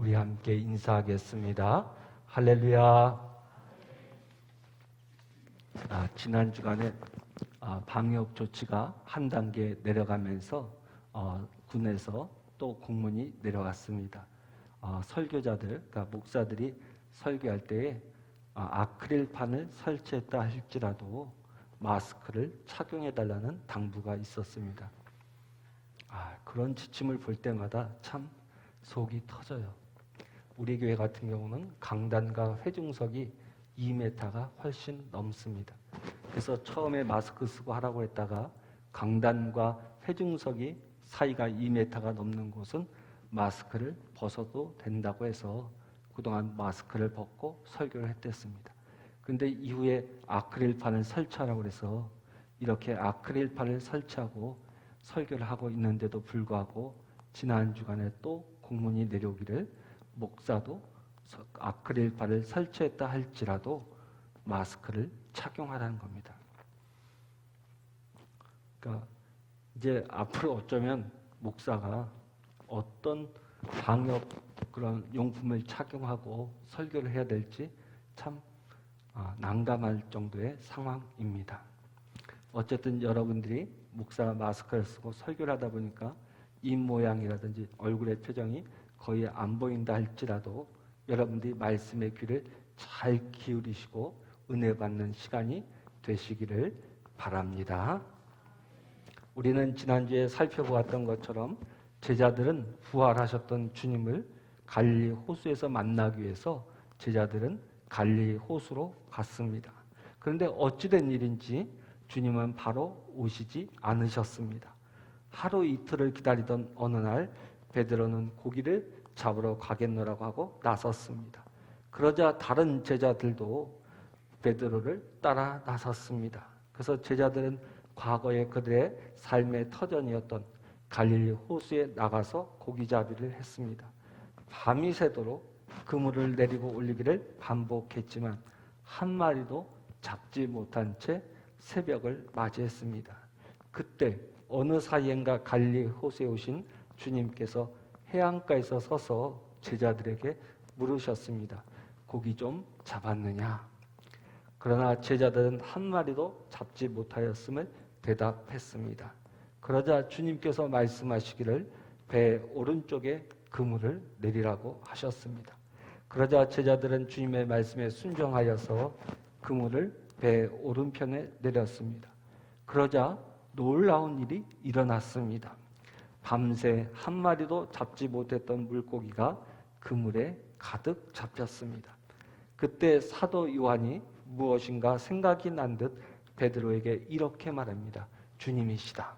우리 함께 인사하겠습니다. 할렐루야. 지난 주간에 방역 조치가 한 단계 내려가면서 군에서 또 공문이 내려왔습니다. 설교자들, 그러니까 목사들이 설교할 때에 아크릴판을 설치했다 할지라도 마스크를 착용해달라는 당부가 있었습니다. 그런 지침을 볼 때마다 참 속이 터져요. 우리 교회 같은 경우는 강단과 회중석이 2m가 훨씬 넘습니다. 그래서 처음에 마스크 쓰고 하라고 했다가 강단과 회중석이 사이가 2m가 넘는 곳은 마스크를 벗어도 된다고 해서 그동안 마스크를 벗고 설교를 했댔습니다. 그런데 이후에 아크릴판을 설치하라고 해서 이렇게 아크릴판을 설치하고 설교를 하고 있는데도 불구하고 지난 주간에 또 공문이 내려오기를 목사도 아크릴판을 설치했다 할지라도 마스크를 착용하라는 겁니다. 그러니까 이제 앞으로 어쩌면 목사가 어떤 방역 그런 용품을 착용하고 설교를 해야 될지 참 난감할 정도의 상황입니다. 어쨌든 여러분들이 목사가 마스크를 쓰고 설교를 하다 보니까 입 모양이라든지 얼굴의 표정이 거의 안 보인다 할지라도 여러분들이 말씀의 귀를 잘 기울이시고 은혜 받는 시간이 되시기를 바랍니다. 우리는 지난주에 살펴보았던 것처럼 제자들은 부활하셨던 주님을 갈릴리 호수에서 만나기 위해서 제자들은 갈릴리 호수로 갔습니다. 그런데 어찌된 일인지 주님은 바로 오시지 않으셨습니다. 하루 이틀을 기다리던 어느 날 베드로는 고기를 잡으러 가겠노라고 하고 나섰습니다. 그러자 다른 제자들도 베드로를 따라 나섰습니다. 그래서 제자들은 과거에 그들의 삶의 터전이었던 갈릴리 호수에 나가서 고기잡이를 했습니다. 밤이 새도록 그물을 내리고 올리기를 반복했지만 한 마리도 잡지 못한 채 새벽을 맞이했습니다. 그때 어느 사이엔가 갈릴리 호수에 오신 주님께서 해안가에서 서서 제자들에게 물으셨습니다. 고기 좀 잡았느냐? 그러나 제자들은 한 마리도 잡지 못하였음을 대답했습니다. 그러자 주님께서 말씀하시기를 배 오른쪽에 그물을 내리라고 하셨습니다. 그러자 제자들은 주님의 말씀에 순종하여서 그물을 배 오른편에 내렸습니다. 그러자 놀라운 일이 일어났습니다. 밤새 한 마리도 잡지 못했던 물고기가 그물에 가득 잡혔습니다. 그때 사도 요한이 무엇인가 생각이 난 듯 베드로에게 이렇게 말합니다. 주님이시다.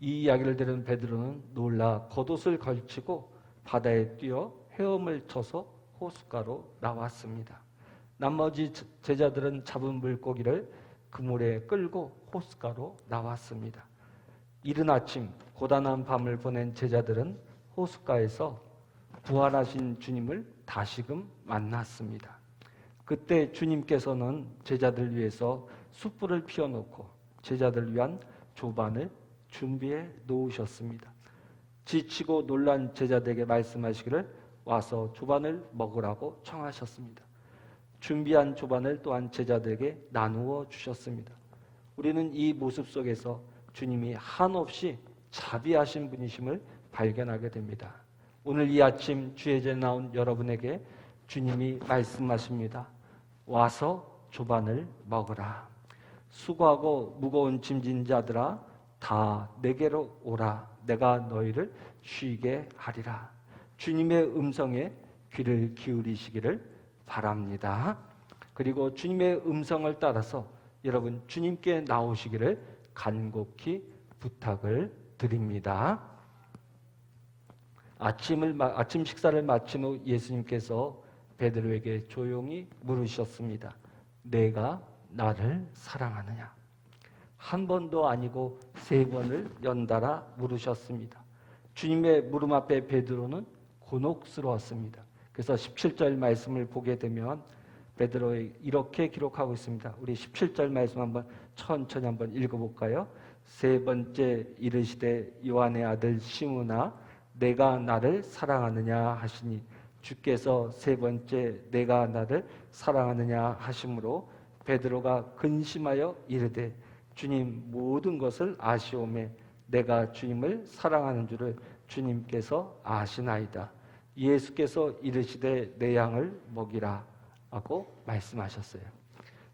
이 이야기를 들은 베드로는 놀라 겉옷을 걸치고 바다에 뛰어 헤엄을 쳐서 호숫가로 나왔습니다. 나머지 제자들은 잡은 물고기를 그물에 끌고 호숫가로 나왔습니다. 이른 아침 고단한 밤을 보낸 제자들은 호숫가에서 부활하신 주님을 다시금 만났습니다. 그때 주님께서는 제자들 위해서 숯불을 피워놓고 제자들을 위한 조반을 준비해 놓으셨습니다. 지치고 놀란 제자들에게 말씀하시기를 와서 조반을 먹으라고 청하셨습니다. 준비한 조반을 또한 제자들에게 나누어 주셨습니다. 우리는 이 모습 속에서 주님이 한없이 자비하신 분이심을 발견하게 됩니다. 오늘 이 아침 주예전에 나온 여러분에게 주님이 말씀하십니다. 와서 조반을 먹으라. 수고하고 무거운 짐진 자들아 다 내게로 오라. 내가 너희를 쉬게 하리라. 주님의 음성에 귀를 기울이시기를 바랍니다. 그리고 주님의 음성을 따라서 여러분 주님께 나오시기를 간곡히 부탁을 드립니다. 아침 식사를 마친 후 예수님께서 베드로에게 조용히 물으셨습니다. 내가 나를 사랑하느냐? 한 번도 아니고 3번을 연달아 물으셨습니다. 주님의 물음 앞에 베드로는 곤혹스러웠습니다. 그래서 17절 말씀을 보게 되면 베드로에 이렇게 기록하고 있습니다. 우리 17절 말씀 한번 천천히 한번 읽어볼까요? 3번째 이르시되 요한의 아들 시므나 내가 나를 사랑하느냐 하시니 주께서 세 번째 내가 나를 사랑하느냐 하심으로 베드로가 근심하여 이르되 주님 모든 것을 아시오매 내가 주님을 사랑하는 줄을 주님께서 아시나이다. 예수께서 이르시되 내 양을 먹이라 하고 말씀하셨어요.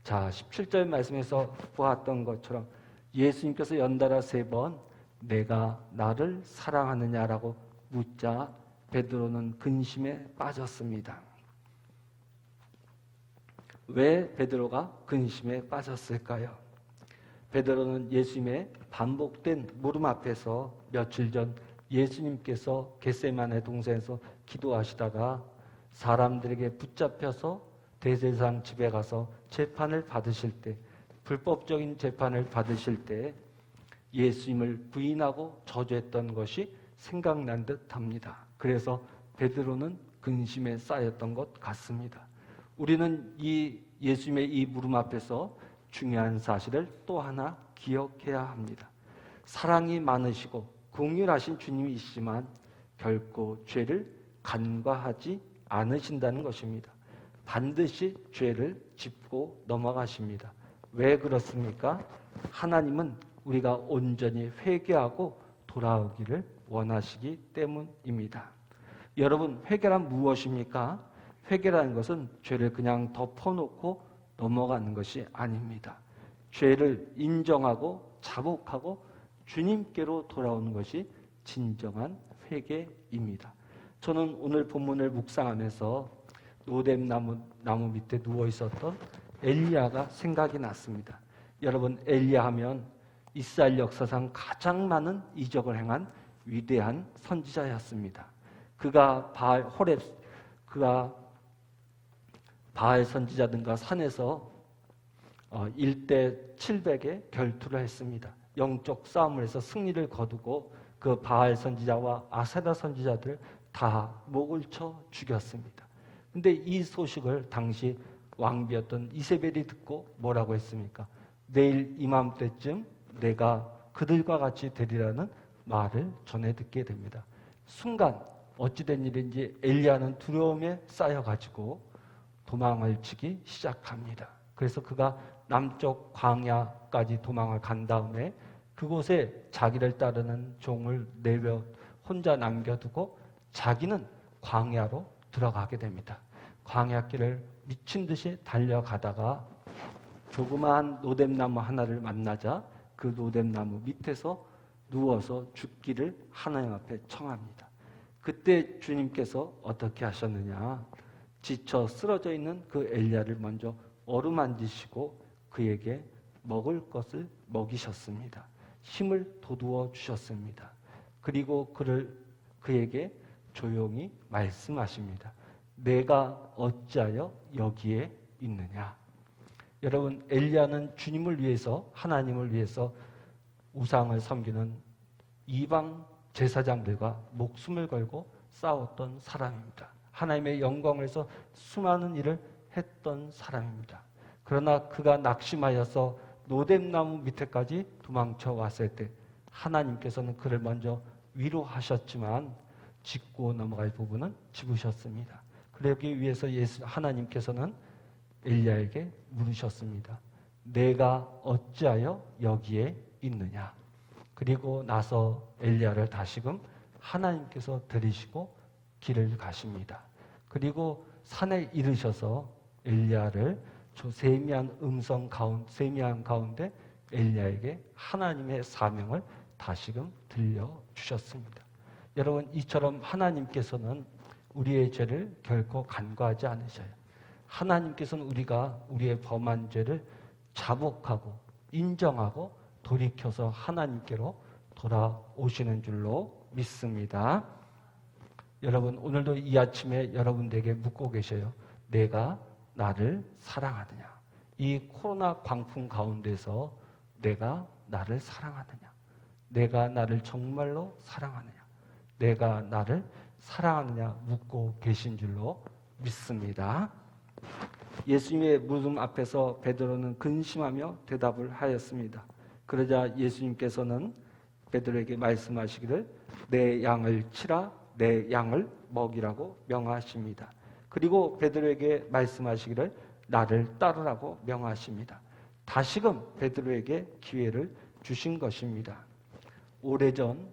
자, 17절 말씀에서 보았던 것처럼 예수님께서 연달아 3번 내가 나를 사랑하느냐라고 묻자 베드로는 근심에 빠졌습니다. 왜 베드로가 근심에 빠졌을까요? 베드로는 예수님의 반복된 물음 앞에서 며칠 전 예수님께서 겟세마네 동산에서 기도하시다가 사람들에게 붙잡혀서 대제사장 집에 가서 재판을 받으실 때, 불법적인 재판을 받으실 때 예수님을 부인하고 저주했던 것이 생각난 듯 합니다. 그래서 베드로는 근심에 쌓였던 것 같습니다. 우리는 이 예수님의 이 물음 앞에서 중요한 사실을 또 하나 기억해야 합니다. 사랑이 많으시고 긍휼하신 주님이시지만 결코 죄를 간과하지 않으신다는 것입니다. 반드시 죄를 짚고 넘어가십니다. 왜 그렇습니까? 하나님은 우리가 온전히 회개하고 돌아오기를 원하시기 때문입니다. 여러분, 회개란 무엇입니까? 회개라는 것은 죄를 그냥 덮어놓고 넘어가는 것이 아닙니다. 죄를 인정하고 자복하고 주님께로 돌아오는 것이 진정한 회개입니다. 저는 오늘 본문을 묵상하면서 노뎀나무 밑에 누워 있었던 엘리야가 생각이 났습니다. 여러분, 엘리야 하면 이스라엘 역사상 가장 많은 이적을 행한 위대한 선지자였습니다. 그가 바알 선지자들과 산에서 1대 700의 결투를 했습니다. 영적 싸움을 해서 승리를 거두고 그 바알 선지자와 아세라 선지자들 다 목을 쳐 죽였습니다. 근데 이 소식을 당시 왕비였던 이세벨이 듣고 뭐라고 했습니까? 내일 이맘때쯤 내가 그들과 같이 되리라는 말을 전해 듣게 됩니다. 순간 어찌된 일인지 엘리야는 두려움에 쌓여가지고 도망을 치기 시작합니다. 그래서 그가 남쪽 광야까지 도망을 간 다음에 그곳에 자기를 따르는 종을 내려 혼자 남겨두고 자기는 광야로 들어가게 됩니다. 광야길을 미친 듯이 달려가다가 조그마한 노뎀나무 하나를 만나자 그 노뎀나무 밑에서 누워서 죽기를 하나님 앞에 청합니다. 그때 주님께서 어떻게 하셨느냐? 지쳐 쓰러져 있는 그 엘리야를 먼저 어루만지시고 그에게 먹을 것을 먹이셨습니다. 힘을 돋우어 주셨습니다. 그리고 그에게 조용히 말씀하십니다. 내가 어찌하여 여기에 있느냐? 여러분, 엘리야는 주님을 위해서, 하나님을 위해서 우상을 섬기는 이방 제사장들과 목숨을 걸고 싸웠던 사람입니다. 하나님의 영광을 위해서 수많은 일을 했던 사람입니다. 그러나 그가 낙심하여서 노뎀나무 밑에까지 도망쳐 왔을 때 하나님께서는 그를 먼저 위로하셨지만 짚고 넘어갈 부분은 짚으셨습니다. 그러기 위해서 하나님께서는 엘리야에게 물으셨습니다. 내가 어찌하여 여기에 있느냐? 그리고 나서 엘리야를 다시금 하나님께서 들이시고 길을 가십니다. 그리고 산에 이르셔서 엘리야를 저 세미한 가운데 엘리야에게 하나님의 사명을 다시금 들려주셨습니다. 여러분, 이처럼 하나님께서는 우리의 죄를 결코 간과하지 않으셔요. 하나님께서는 우리가 우리의 범한 죄를 자복하고 인정하고 돌이켜서 하나님께로 돌아오시는 줄로 믿습니다. 여러분, 오늘도 이 아침에 여러분들에게 묻고 계셔요. 내가 나를 사랑하느냐? 이 코로나 광풍 가운데서 내가 나를 사랑하느냐? 내가 나를 정말로 사랑하느냐? 내가 나를 사랑하느냐 묻고 계신 줄로 믿습니다. 예수님의 물음 앞에서 베드로는 근심하며 대답을 하였습니다. 그러자 예수님께서는 베드로에게 말씀하시기를 내 양을 치라, 내 양을 먹이라고 명하십니다. 그리고 베드로에게 말씀하시기를 나를 따르라고 명하십니다. 다시금 베드로에게 기회를 주신 것입니다. 오래전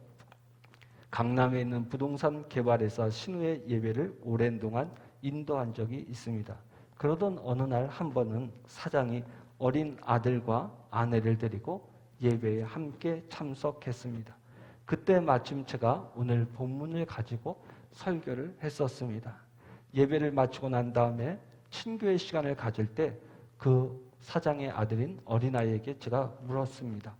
강남에 있는 부동산 개발회사 신우의 예배를 오랜 동안 인도한 적이 있습니다. 그러던 어느 날 한 번은 사장이 어린 아들과 아내를 데리고 예배에 함께 참석했습니다. 그때 마침 제가 오늘 본문을 가지고 설교를 했었습니다. 예배를 마치고 난 다음에 친교의 시간을 가질 때 그 사장의 아들인 어린아이에게 제가 물었습니다.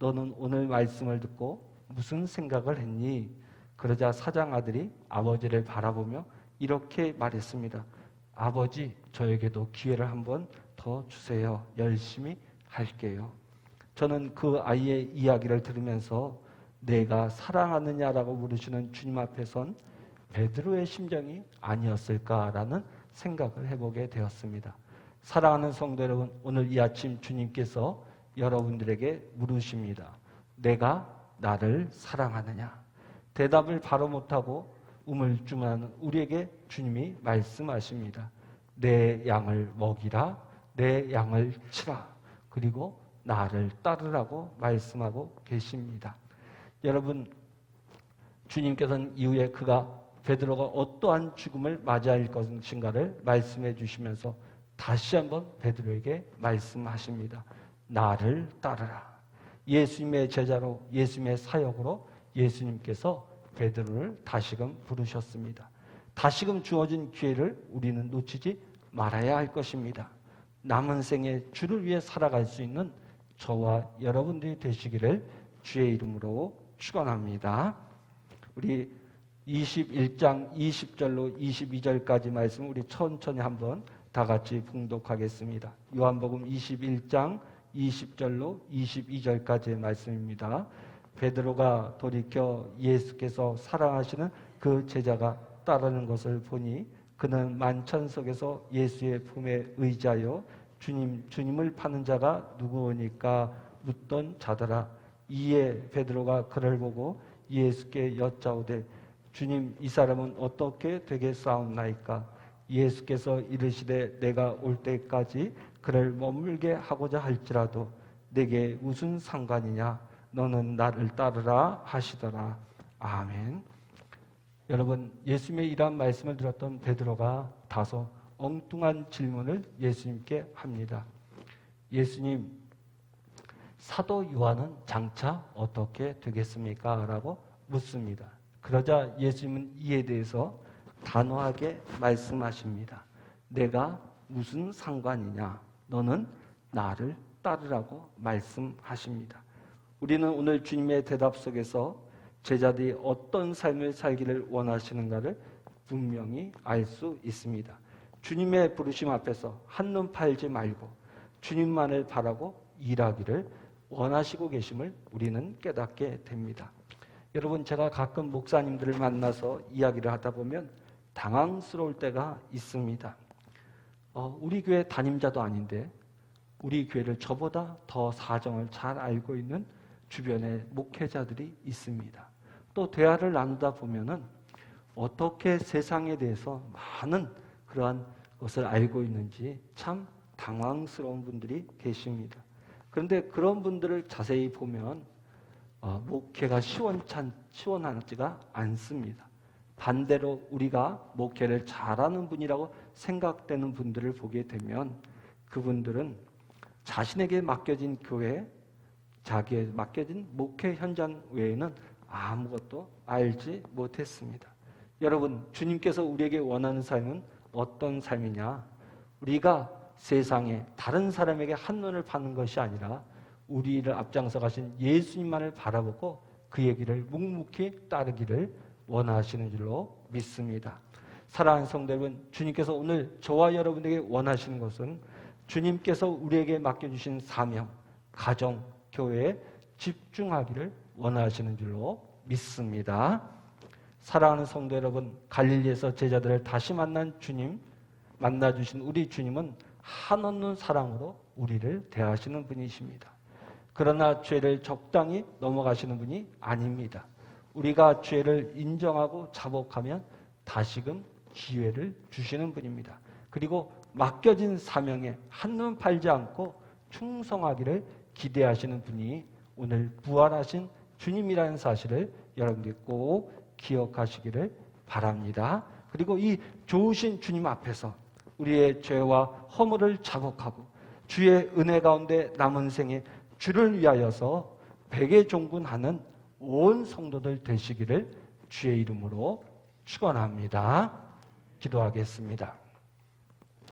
너는 오늘 말씀을 듣고 무슨 생각을 했니? 그러자 사장 아들이 아버지를 바라보며 이렇게 말했습니다. 아버지, 저에게도 기회를 한번 더 주세요. 열심히 할게요. 저는 그 아이의 이야기를 들으면서 내가 사랑하느냐라고 물으시는 주님 앞에 선 베드로의 심정이 아니었을까라는 생각을 해보게 되었습니다. 사랑하는 성도 여러분, 오늘 이 아침 주님께서 여러분들에게 물으십니다. 내가 나를 사랑하느냐? 대답을 바로 못하고 우물쭈물하는 우리에게 주님이 말씀하십니다. 내 양을 먹이라, 내 양을 치라, 그리고 나를 따르라고 말씀하고 계십니다. 여러분, 주님께서는 이후에 베드로가 어떠한 죽음을 맞이할 것인가를 말씀해 주시면서 다시 한번 베드로에게 말씀하십니다. 나를 따르라. 예수님의 제자로, 예수님의 사역으로 예수님께서 베드로를 다시금 부르셨습니다. 다시금 주어진 기회를 우리는 놓치지 말아야 할 것입니다. 남은 생에 주를 위해 살아갈 수 있는 저와 여러분들이 되시기를 주의 이름으로 축원합니다. 우리 21장 20절로 22절까지 말씀 우리 천천히 한번 다 같이 봉독하겠습니다. 요한복음 21장 20절로 22절까지의 말씀입니다. 베드로가 돌이켜 예수께서 사랑하시는 그 제자가 따르는 것을 보니 그는 만찬석에서 예수의 품에 의지하여 주님을 파는 자가 누구오니까 묻던 자더라. 이에 베드로가 그를 보고 예수께 여짜오되 주님, 이 사람은 어떻게 되겠사옵나이까? 예수께서 이르시되 내가 올 때까지 그를 머물게 하고자 할지라도 내게 무슨 상관이냐? 너는 나를 따르라 하시더라. 아멘. 여러분, 예수님의 이러한 말씀을 들었던 베드로가 다소 엉뚱한 질문을 예수님께 합니다. 예수님, 사도 요한은 장차 어떻게 되겠습니까? 라고 묻습니다. 그러자 예수님은 이에 대해서 단호하게 말씀하십니다. 내가 무슨 상관이냐? 너는 나를 따르라고 말씀하십니다. 우리는 오늘 주님의 대답 속에서 제자들이 어떤 삶을 살기를 원하시는가를 분명히 알 수 있습니다. 주님의 부르심 앞에서 한눈 팔지 말고 주님만을 바라고 일하기를 원하시고 계심을 우리는 깨닫게 됩니다. 여러분, 제가 가끔 목사님들을 만나서 이야기를 하다 보면 당황스러울 때가 있습니다. 우리 교회 담임자도 아닌데 우리 교회를 저보다 더 사정을 잘 알고 있는 주변에 목회자들이 있습니다. 또 대화를 나누다 보면은 어떻게 세상에 대해서 많은 그러한 것을 알고 있는지 참 당황스러운 분들이 계십니다. 그런데 그런 분들을 자세히 보면 목회가 시원하지가 않습니다. 반대로 우리가 목회를 잘하는 분이라고 생각되는 분들을 보게 되면 그분들은 자신에게 맡겨진 교회, 자기에게 맡겨진 목회 현장 외에는 아무것도 알지 못했습니다. 여러분, 주님께서 우리에게 원하는 삶은 어떤 삶이냐? 우리가 세상에 다른 사람에게 한눈을 파는 것이 아니라 우리를 앞장서 가신 예수님만을 바라보고 그의 길을 묵묵히 따르기를 원하시는 줄로 믿습니다. 사랑하는 성도 여러분, 주님께서 오늘 저와 여러분에게 원하시는 것은 주님께서 우리에게 맡겨주신 사명, 가정, 교회에 집중하기를 원하시는 줄로 믿습니다. 사랑하는 성도 여러분, 갈릴리에서 제자들을 다시 만난 주님, 만나주신 우리 주님은 한없는 사랑으로 우리를 대하시는 분이십니다. 그러나 죄를 적당히 넘어가시는 분이 아닙니다. 우리가 죄를 인정하고 자복하면 다시금 기회를 주시는 분입니다. 그리고 맡겨진 사명에 한눈 팔지 않고 충성하기를 기대하시는 분이 오늘 부활하신 주님이라는 사실을 여러분들이 꼭 기억하시기를 바랍니다. 그리고 이 좋으신 주님 앞에서 우리의 죄와 허물을 자복하고 주의 은혜 가운데 남은 생에 주를 위하여서 백의 종군하는 온 성도들 되시기를 주의 이름으로 축원합니다. 기도하겠습니다.